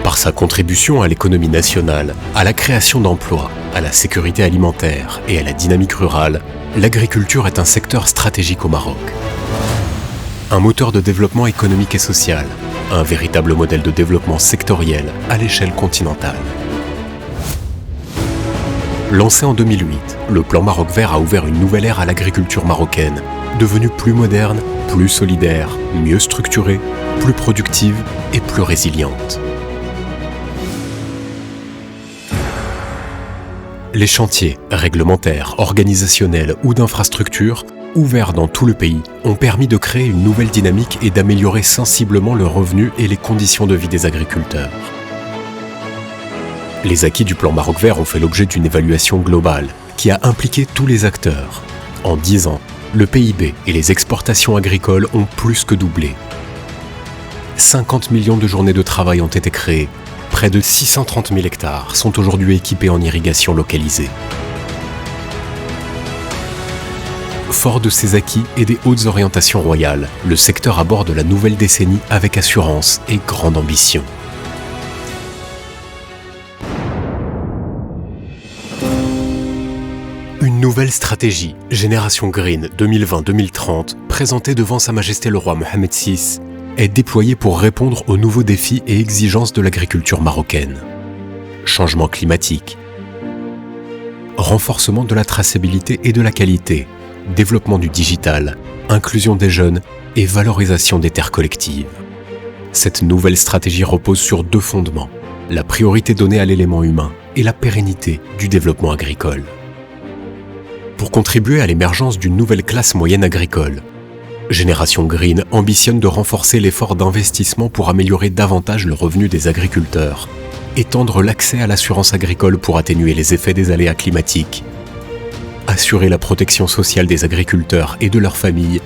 Par sa contribution à l'économie nationale, à la création d'emplois, à la sécurité alimentaire et à la dynamique rurale, l'agriculture est un secteur stratégique au Maroc. Un moteur de développement économique et social, un véritable modèle de développement sectoriel à l'échelle continentale. Lancé en 2008, le plan Maroc Vert a ouvert une nouvelle ère à l'agriculture marocaine, devenue plus moderne, plus solidaire, mieux structurée, plus productive et plus résiliente. Les chantiers, réglementaires, organisationnels ou d'infrastructures, ouverts dans tout le pays, ont permis de créer une nouvelle dynamique et d'améliorer sensiblement le revenu et les conditions de vie des agriculteurs. Les acquis du plan Maroc Vert ont fait l'objet d'une évaluation globale qui a impliqué tous les acteurs. En 10 ans, le PIB et les exportations agricoles ont plus que doublé. 50 millions de journées de travail ont été créées. Près de 630 000 hectares sont aujourd'hui équipés en irrigation localisée. Fort de ces acquis et des hautes orientations royales, le secteur aborde la nouvelle décennie avec assurance et grande ambition. Une nouvelle stratégie, Génération Green 2020-2030, présentée devant Sa Majesté le Roi Mohammed VI, est déployée pour répondre aux nouveaux défis et exigences de l'agriculture marocaine. Changement climatique, renforcement de la traçabilité et de la qualité, développement du digital, inclusion des jeunes et valorisation des terres collectives. Cette nouvelle stratégie repose sur 2 fondements, la priorité donnée à l'élément humain et la pérennité du développement agricole. Pour contribuer à l'émergence d'une nouvelle classe moyenne agricole, Génération Green ambitionne de renforcer l'effort d'investissement pour améliorer davantage le revenu des agriculteurs, étendre l'accès à l'assurance agricole pour atténuer les effets des aléas climatiques, assurer la protection sociale des agriculteurs et de leurs familles,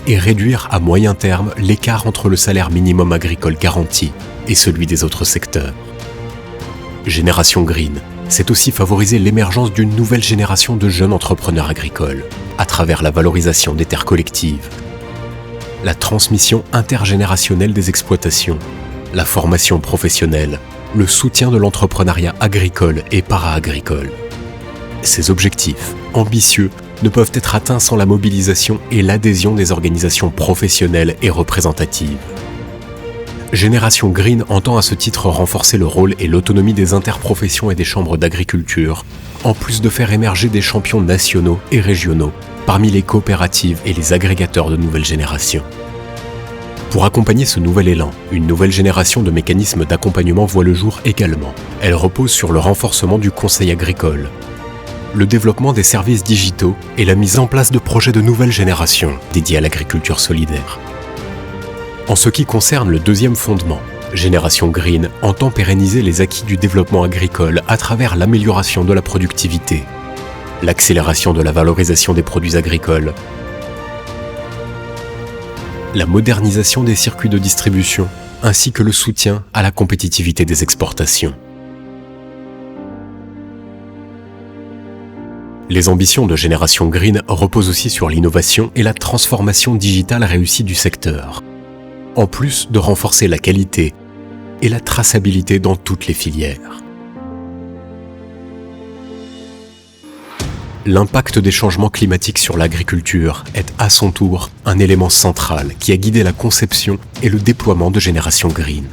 et réduire à moyen terme l'écart entre le salaire minimum agricole garanti et celui des autres secteurs. Génération Green, c'est aussi favoriser l'émergence d'une nouvelle génération de jeunes entrepreneurs agricoles, à travers la valorisation des terres collectives, la transmission intergénérationnelle des exploitations, la formation professionnelle, le soutien de l'entrepreneuriat agricole et para-agricole. Ces objectifs, ambitieux, ne peuvent être atteints sans la mobilisation et l'adhésion des organisations professionnelles et représentatives. Génération Green entend à ce titre renforcer le rôle et l'autonomie des interprofessions et des chambres d'agriculture, en plus de faire émerger des champions nationaux et régionaux parmi les coopératives et les agrégateurs de nouvelles générations. Pour accompagner ce nouvel élan, une nouvelle génération de mécanismes d'accompagnement voit le jour également. Elle repose sur le renforcement du conseil agricole, le développement des services digitaux et la mise en place de projets de nouvelle génération dédiés à l'agriculture solidaire. En ce qui concerne le 2e fondement, Génération Green entend pérenniser les acquis du développement agricole à travers l'amélioration de la productivité, l'accélération de la valorisation des produits agricoles, la modernisation des circuits de distribution, ainsi que le soutien à la compétitivité des exportations. Les ambitions de Génération Green reposent aussi sur l'innovation et la transformation digitale réussie du secteur, en plus de renforcer la qualité et la traçabilité dans toutes les filières. L'impact des changements climatiques sur l'agriculture est à son tour un élément central qui a guidé la conception et le déploiement de Génération Green.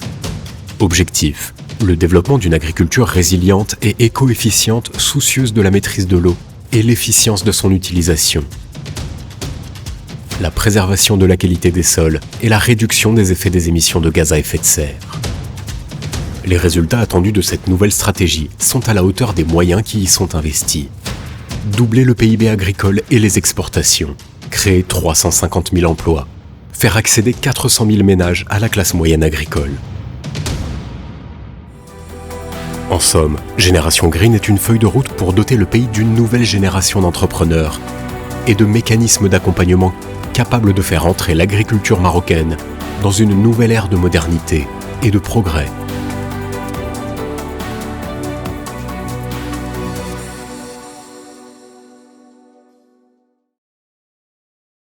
Objectif, le développement d'une agriculture résiliente et éco-efficiente soucieuse de la maîtrise de l'eau et l'efficience de son utilisation. La préservation de la qualité des sols et la réduction des effets des émissions de gaz à effet de serre. Les résultats attendus de cette nouvelle stratégie sont à la hauteur des moyens qui y sont investis. Doubler le PIB agricole et les exportations, créer 350 000 emplois, faire accéder 400 000 ménages à la classe moyenne agricole. En somme, Génération Green est une feuille de route pour doter le pays d'une nouvelle génération d'entrepreneurs et de mécanismes d'accompagnement capables de faire entrer l'agriculture marocaine dans une nouvelle ère de modernité et de progrès